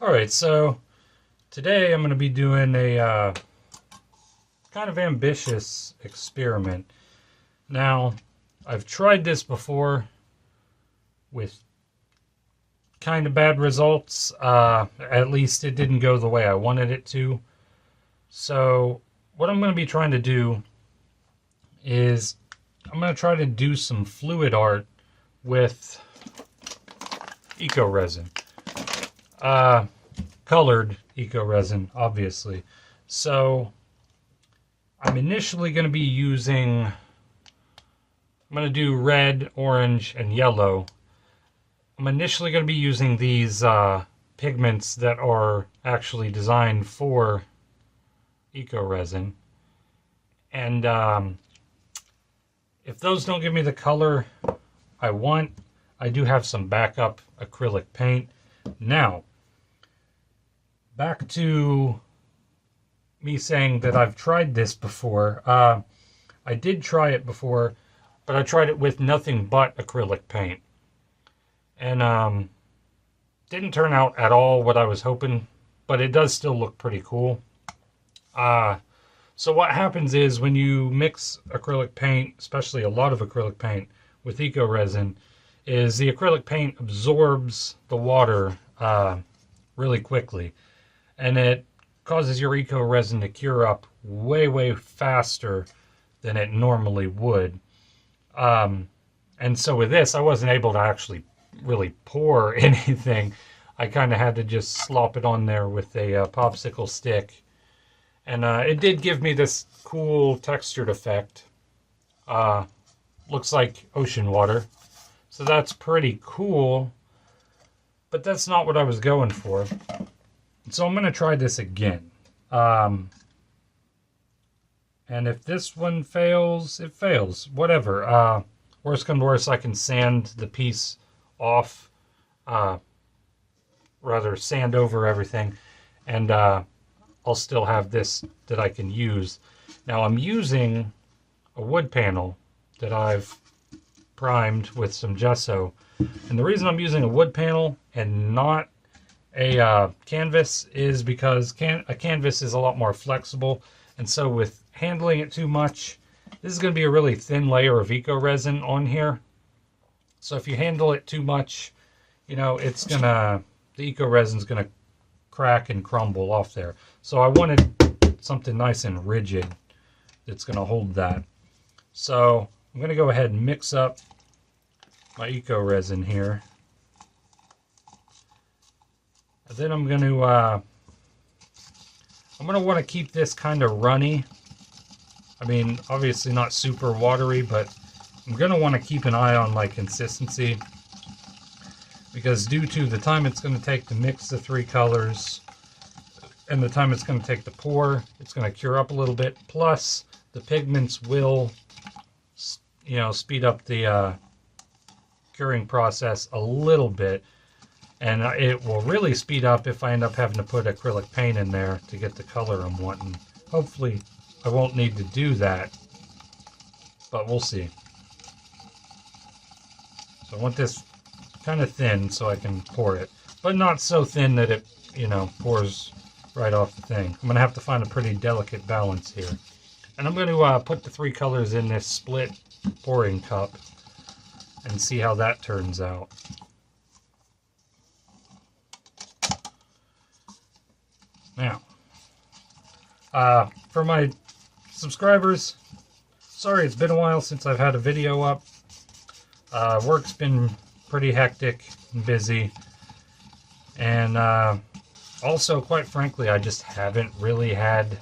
Alright, so today I'm going to be doing a kind of ambitious experiment. Now, I've tried this before with kind of bad results. At least it didn't go the way I wanted it to. So what I'm going to be trying to do is I'm going to try to do some fluid art with Eco-Resin. Colored Eco-Resin, obviously. So I'm initially going to be using, I'm going to do red, orange, and yellow. I'm initially going to be using these pigments that are actually designed for Eco-Resin. And if those don't give me the color I want, I do have some backup acrylic paint. Now, back to me saying that I've tried this before. I did try it before, but I tried it with nothing but acrylic paint. And didn't turn out at all what I was hoping, but it does still look pretty cool. So what happens is when you mix acrylic paint, especially a lot of acrylic paint, with Eco-Resin, is the acrylic paint absorbs the water really quickly. And it causes your Eco-Resin to cure up way, way faster than it normally would. And so with this, I wasn't able to actually really pour anything. I kind of had to just slop it on there with a popsicle stick. And it did give me this cool textured effect. Looks like ocean water. So that's pretty cool. But that's not what I was going for. So I'm going to try this again. And if this one fails, it fails. Whatever. Worst come to worst, I can sand the piece off. Rather, sand over everything. And I'll still have this that I can use. Now I'm using a wood panel that I've primed with some gesso. And the reason I'm using a wood panel and not a canvas is because a canvas is a lot more flexible, and so with handling it too much, this is going to be a really thin layer of Eco-Resin on here. So if you handle it too much, you know, the Eco-Resin's gonna crack and crumble off there. So I wanted something nice and rigid that's gonna hold that. So I'm gonna go ahead and mix up my Eco-Resin here. And then I'm gonna want to keep this kind of runny. I mean, obviously not super watery, but I'm gonna want to keep an eye on my consistency, because due to the time it's going to take to mix the three colors and the time it's going to take to pour, it's going to cure up a little bit. Plus, the pigments will, you know, speed up the curing process a little bit. And it will really speed up if I end up having to put acrylic paint in there to get the color I'm wanting. Hopefully, I won't need to do that, but we'll see. So I want this kind of thin so I can pour it, but not so thin that it, you know, pours right off the thing. I'm going to have to find a pretty delicate balance here. And I'm going to put the three colors in this split pouring cup and see how that turns out. Now, for my subscribers, sorry it's been a while since I've had a video up. Work's been pretty hectic and busy, and also, quite frankly, I just haven't really had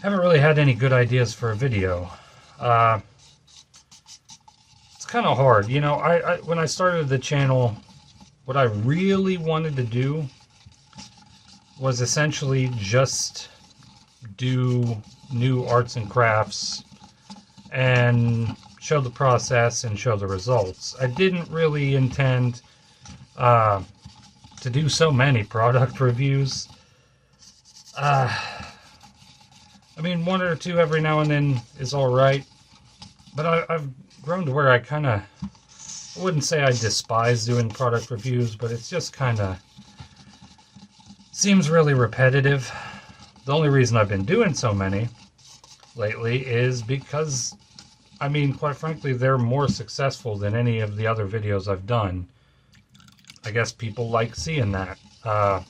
any good ideas for a video. It's kind of hard, you know. When I started the channel, what I really wanted to do was essentially just do new arts and crafts and show the process and show the results. I didn't really intend to do so many product reviews. I mean, one or two every now and then is alright, but I've grown to where I kind of I wouldn't say I despise doing product reviews, but it's just kind of seems really repetitive. The only reason I've been doing so many lately is because, I mean, quite frankly, they're more successful than any of the other videos I've done. I guess people like seeing that. I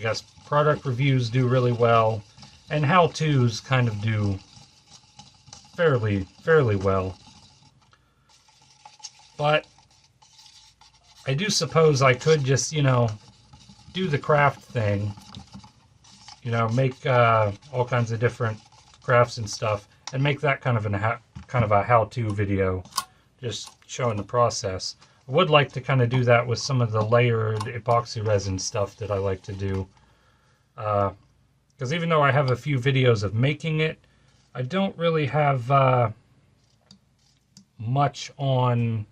guess product reviews do really well, and how-tos kind of do fairly well. But I do suppose I could just, you know, do the craft thing. You know, make all kinds of different crafts and stuff, and make that kind of a how-to video, just showing the process. I would like to kind of do that with some of the layered epoxy resin stuff that I like to do. Because even though I have a few videos of making it, I don't really have much on,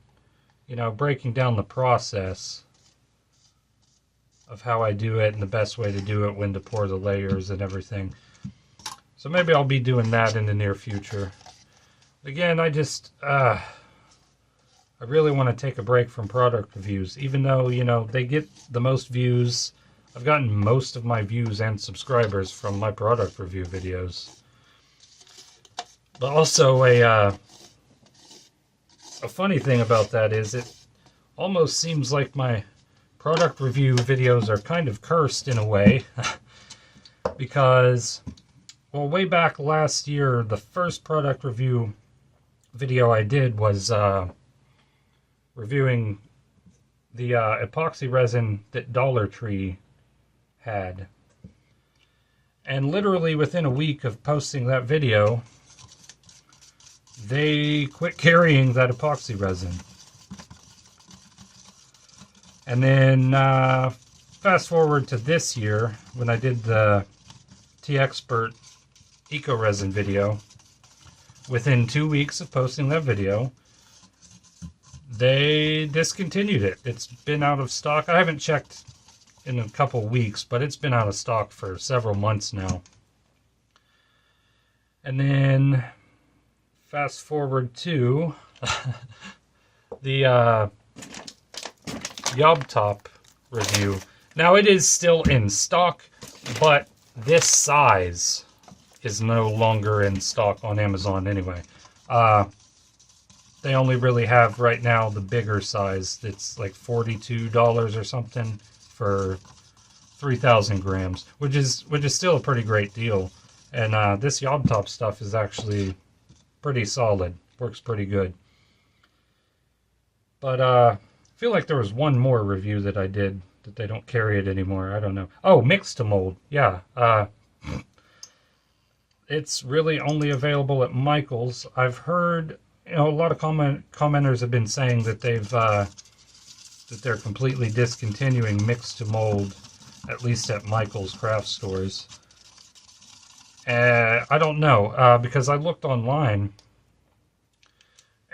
you know, breaking down the process of how I do it and the best way to do it, when to pour the layers and everything. So maybe I'll be doing that in the near future. Again, I just, I really want to take a break from product reviews, even though, you know, they get the most views. I've gotten most of my views and subscribers from my product review videos. But also a funny thing about that is it almost seems like my product review videos are kind of cursed in a way. Because, well, way back last year, the first product review video I did was reviewing the epoxy resin that Dollar Tree had. And literally within a week of posting that video, they quit carrying that epoxy resin. And then fast forward to this year, when I did the T-Expert Eco-Resin video, within 2 weeks of posting that video, they discontinued it. It's been out of stock. I haven't checked in a couple weeks, but it's been out of stock for several months now. And then fast forward to the Yob Top review. Now it is still in stock, but this size is no longer in stock on Amazon anyway. They only really have right now the bigger size. It's like $42 or something for 3,000 grams, which is still a pretty great deal. And this Yob Top stuff is actually pretty solid. Works pretty good. But I feel like there was one more review that I did that they don't carry it anymore. I don't know. Oh, mix to mold. Yeah. It's really only available at Michael's. I've heard, you know, a lot of commenters have been saying that they're completely discontinuing mix to mold, at least at Michael's craft stores. I don't know, because I looked online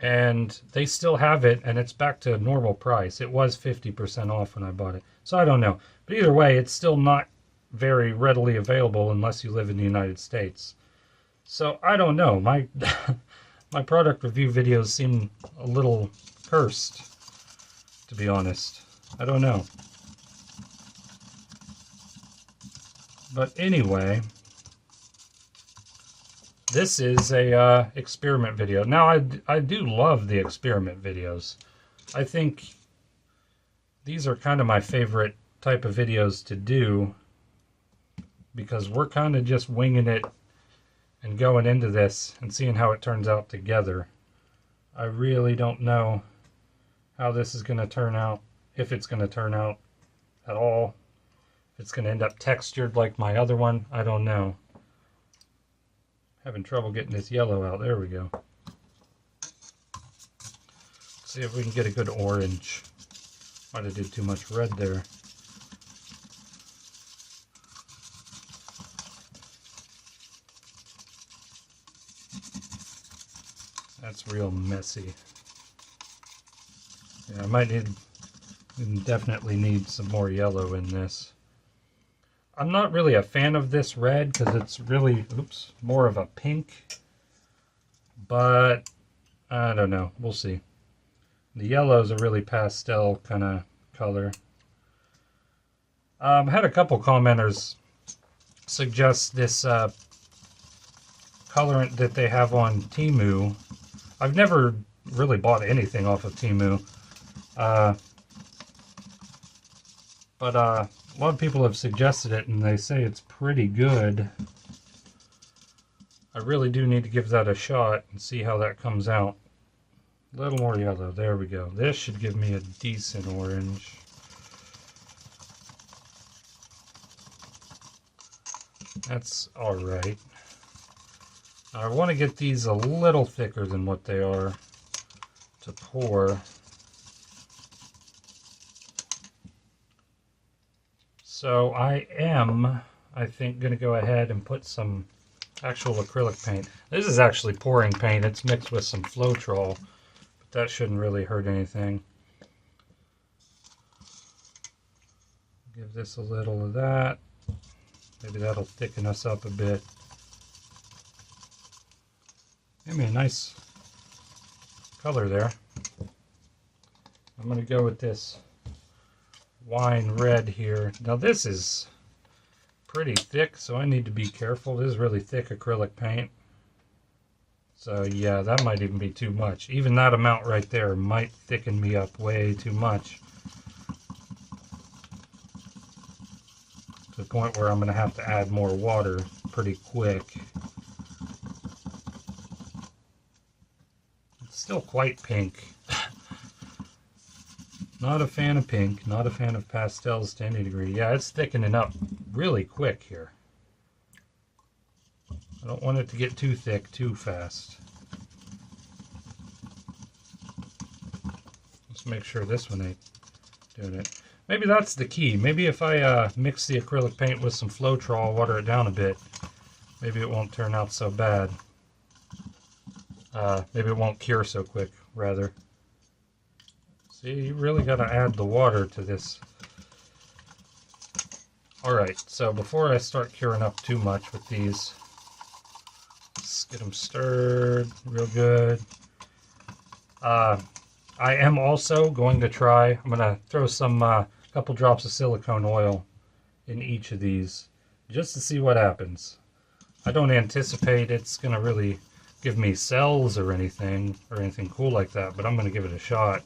and they still have it, and it's back to normal price. It was 50% off when I bought it. So I don't know. But either way, it's still not very readily available unless you live in the United States. So I don't know. My my product review videos seem a little cursed, to be honest. I don't know. But anyway, this is a experiment video. Now, I do love the experiment videos. I think these are kind of my favorite type of videos to do, because we're kind of just winging it and going into this and seeing how it turns out together. I really don't know how this is going to turn out, if it's going to turn out at all. If it's going to end up textured like my other one, I don't know. Having trouble getting this yellow out. There we go. Let's see if we can get a good orange. Might have did too much red there. That's real messy. Yeah, I might definitely need some more yellow in this. I'm not really a fan of this red because it's really, more of a pink. But I don't know. We'll see. The yellow is a really pastel kind of color. I had a couple commenters suggest this colorant that they have on Temu. I've never really bought anything off of Temu. But a lot of people have suggested it and they say it's pretty good. I really do need to give that a shot and see how that comes out. A little more yellow. There we go. This should give me a decent orange. That's alright. I want to get these a little thicker than what they are to pour. So I think, going to go ahead and put some actual acrylic paint. This is actually pouring paint. It's mixed with some Floetrol, but that shouldn't really hurt anything. Give this a little of that. Maybe that'll thicken us up a bit. Give me a nice color there. I'm going to go with this wine red here. Now this is pretty thick, so I need to be careful. This is really thick acrylic paint. So yeah, that might even be too much. Even that amount right there might thicken me up way too much. To the point where I'm going to have to add more water pretty quick. It's still quite pink. Not a fan of pink, not a fan of pastels to any degree. Yeah, it's thickening up really quick here. I don't want it to get too thick too fast. Let's make sure this one ain't doing it. Maybe that's the key. Maybe if I mix the acrylic paint with some Floetrol, water it down a bit, maybe it won't turn out so bad. Maybe it won't cure so quick, rather. See, you really got to add the water to this. Alright, so before I start curing up too much with these, let's get them stirred real good. I am also going to try, I'm going to throw some couple drops of silicone oil in each of these just to see what happens. I don't anticipate it's going to really give me cells or anything cool like that, but I'm going to give it a shot.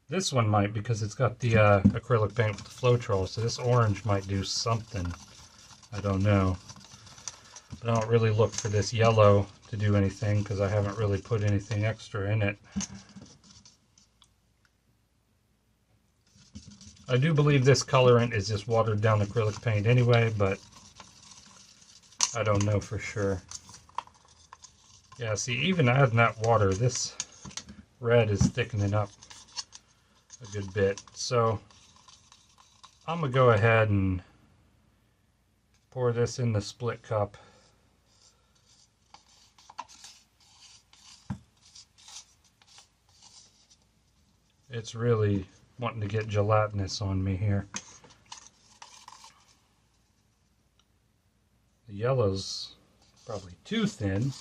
This one might, because it's got the acrylic paint with the Floetrol, so this orange might do something. I don't know. But I don't really look for this yellow to do anything because I haven't really put anything extra in it. I do believe this colorant is just watered down acrylic paint anyway, but I don't know for sure. Yeah, see, even adding that water, this red is thickening up a good bit. So I'm going to go ahead and pour this in the split cup. It's really wanting to get gelatinous on me here. The yellow's probably too thin.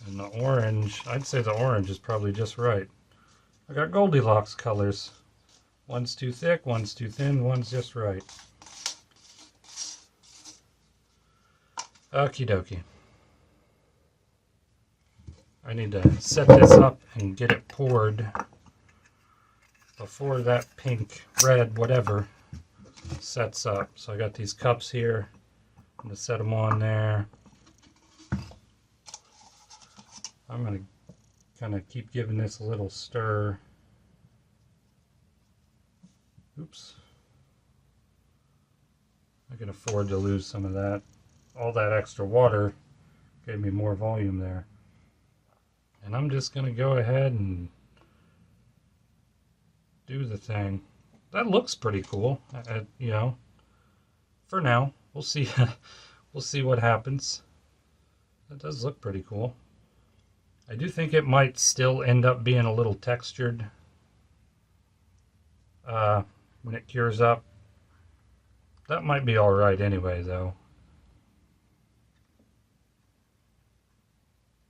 And the orange, I'd say the orange is probably just right. I got Goldilocks colors. One's too thick, one's too thin, one's just right. Okie dokie. I need to set this up and get it poured before that pink, red, whatever sets up. So I got these cups here. I'm going to set them on there. I'm going to kind of keep giving this a little stir. Oops. I can afford to lose some of that. All that extra water gave me more volume there. And I'm just going to go ahead and do the thing. That looks pretty cool, you know. For now, we'll see. We'll see what happens. That does look pretty cool. I do think it might still end up being a little textured when it cures up. That might be all right anyway, though.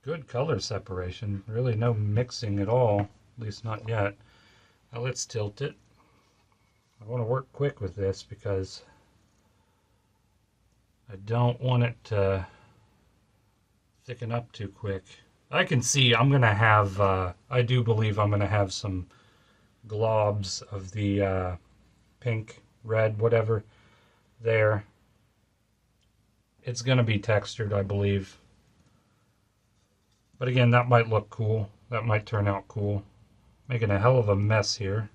Good color separation. Really no mixing at all. At least not yet. Now let's tilt it. I want to work quick with this because I don't want it to thicken up too quick. I can see I'm going to have, I do believe I'm going to have some globs of the pink, red, whatever there. It's going to be textured, I believe. But again, that might look cool. That might turn out cool. Making a hell of a mess here.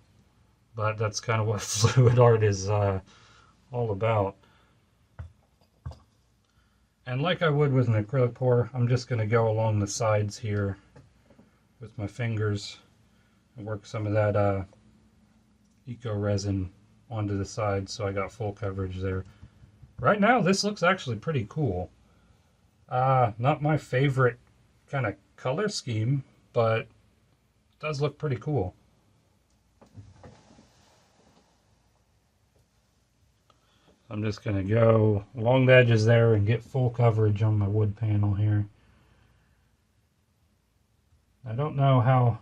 But that's kind of what fluid art is all about. And like I would with an acrylic pour, I'm just going to go along the sides here with my fingers and work some of that Eco-Resin onto the sides so I got full coverage there. Right now, this looks actually pretty cool. Not my favorite kind of color scheme, but it does look pretty cool. I'm just going to go along the edges there and get full coverage on my wood panel here. I don't know how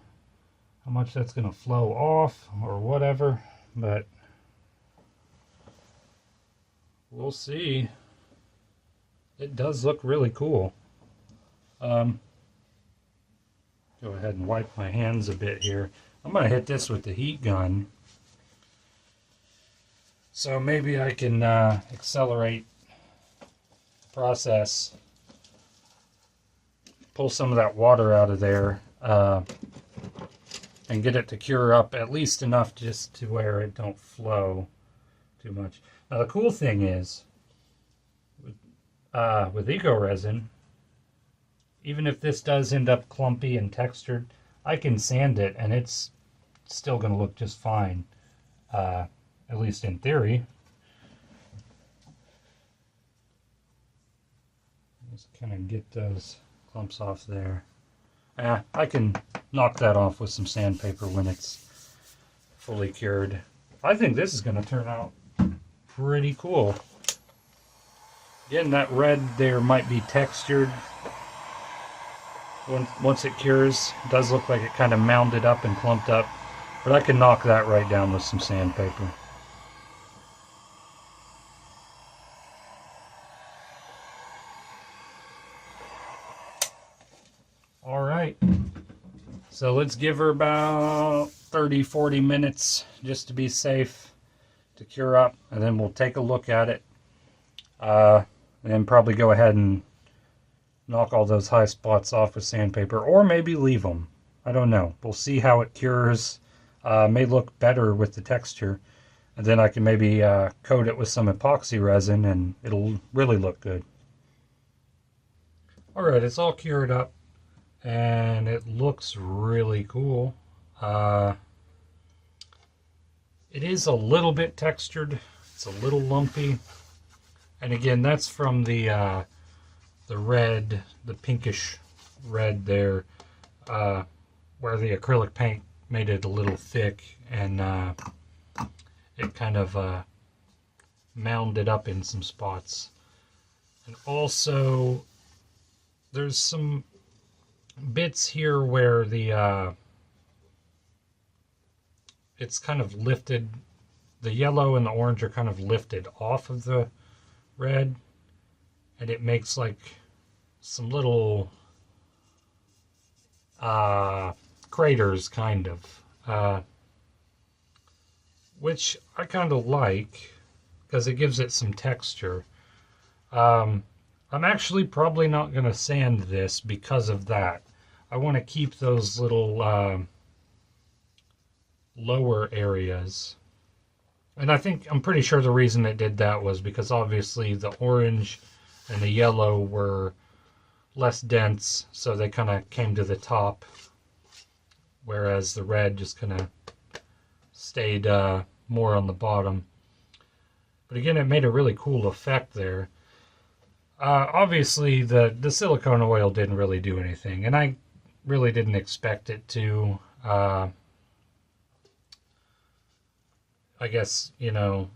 much that's going to flow off or whatever, but we'll see. It does look really cool. Go ahead and wipe my hands a bit here. I'm going to hit this with the heat gun. So maybe I can accelerate the process, pull some of that water out of there, and get it to cure up at least enough just to where it don't flow too much. Now the cool thing is, with Eco-Resin, even if this does end up clumpy and textured, I can sand it and it's still going to look just fine. At least in theory. Just kind of get those clumps off there. I can knock that off with some sandpaper when it's fully cured. I think this is going to turn out pretty cool. Again, that red there might be textured. Once it cures, it does look like it kind of mounded up and clumped up. But I can knock that right down with some sandpaper. Alright, so let's give her about 30-40 minutes just to be safe to cure up, and then we'll take a look at it and probably go ahead and knock all those high spots off with sandpaper, or maybe leave them. I don't know. We'll see how it cures. May look better with the texture, and then I can maybe coat it with some epoxy resin and it'll really look good. Alright, it's all cured up. And it looks really cool. It is a little bit textured. It's a little lumpy. And again, that's from the red, the pinkish red there, where the acrylic paint made it a little thick and it kind of mounded up in some spots. And also, there's some bits here where the it's kind of lifted, the yellow and the orange are kind of lifted off of the red, and it makes like some little craters kind of, which I kind of like because it gives it some texture. I'm actually probably not going to sand this because of that. I want to keep those little lower areas. And I'm pretty sure the reason it did that was because obviously the orange and the yellow were less dense, so they kind of came to the top, whereas the red just kind of stayed more on the bottom. But again, it made a really cool effect there. Obviously, the silicone oil didn't really do anything, and I really didn't expect it to. I guess, you know,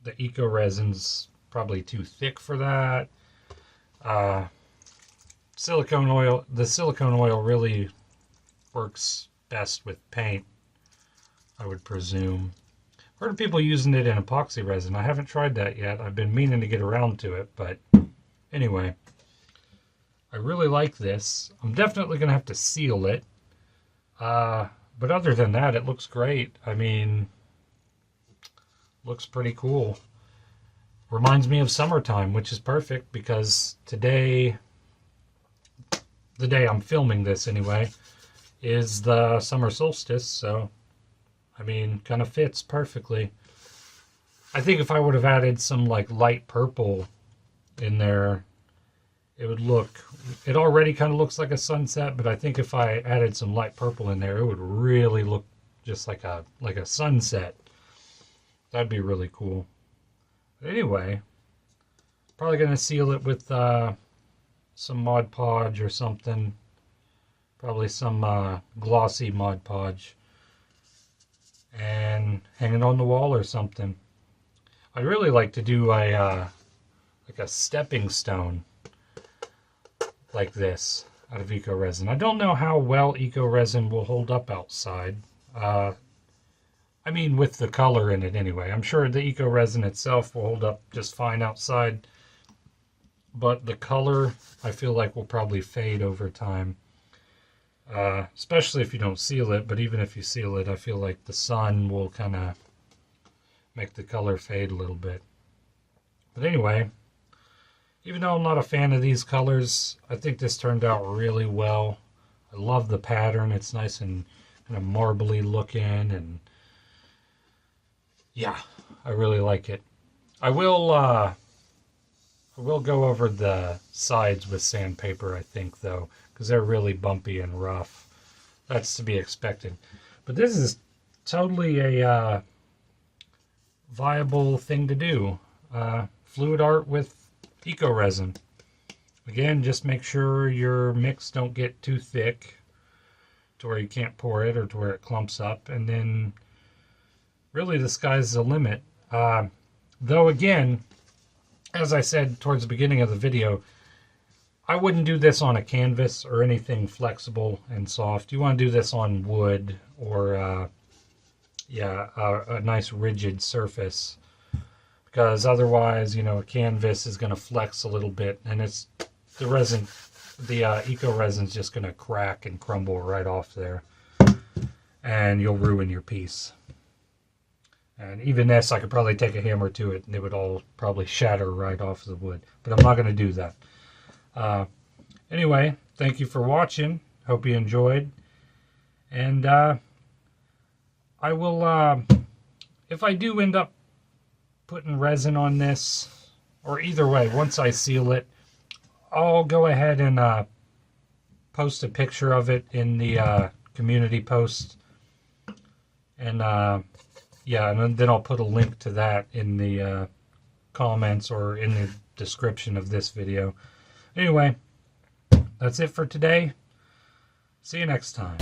the Eco-Resin's probably too thick for that. silicone oil, the silicone oil really works best with paint, I would presume. I've heard of people using it in epoxy resin. I haven't tried that yet. I've been meaning to get around to it, but anyway. I really like this. I'm definitely going to have to seal it. But other than that, it looks great. I mean, looks pretty cool. Reminds me of summertime, which is perfect because today, the day I'm filming this anyway, is the summer solstice. So, I mean, kind of fits perfectly. I think if I would have added some like light purple in there, it would look, it already kind of looks like a sunset, but I think if I added some light purple in there, it would really look just like a sunset. That'd be really cool. But anyway, probably going to seal it with some Mod Podge or something. Probably some glossy Mod Podge. And hang it on the wall or something. I'd really like to do a like a stepping stone like this out of Eco-Resin. I don't know how well Eco-Resin will hold up outside. I mean, with the color in it anyway. I'm sure the Eco-Resin itself will hold up just fine outside. But the color, I feel like, will probably fade over time. Especially if you don't seal it. But even if you seal it, I feel like the sun will kind of make the color fade a little bit. But anyway, even though I'm not a fan of these colors, I think this turned out really well. I love the pattern. It's nice and kind of marbly looking, and yeah, I really like it. I will go over the sides with sandpaper, I think, though, because they're really bumpy and rough. That's to be expected. But this is totally a viable thing to do. Fluid art with Eco-Resin. Again, just make sure your mix don't get too thick to where you can't pour it or to where it clumps up, and then really the sky's the limit. Though again, as I said towards the beginning of the video, I wouldn't do this on a canvas or anything flexible and soft. You want to do this on wood or a nice rigid surface. Because otherwise, you know, a canvas is going to flex a little bit, and it's the resin, the Eco-Resin is just going to crack and crumble right off there, and you'll ruin your piece. And even this, I could probably take a hammer to it, and it would all probably shatter right off the wood. But I'm not going to do that. Anyway, thank you for watching. Hope you enjoyed, and I will, if I do end up putting resin on this, or either way, once I seal it, I'll go ahead and post a picture of it in the community post, and yeah, and then I'll put a link to that in the comments or in the description of this video. Anyway, that's it for today. See you next time.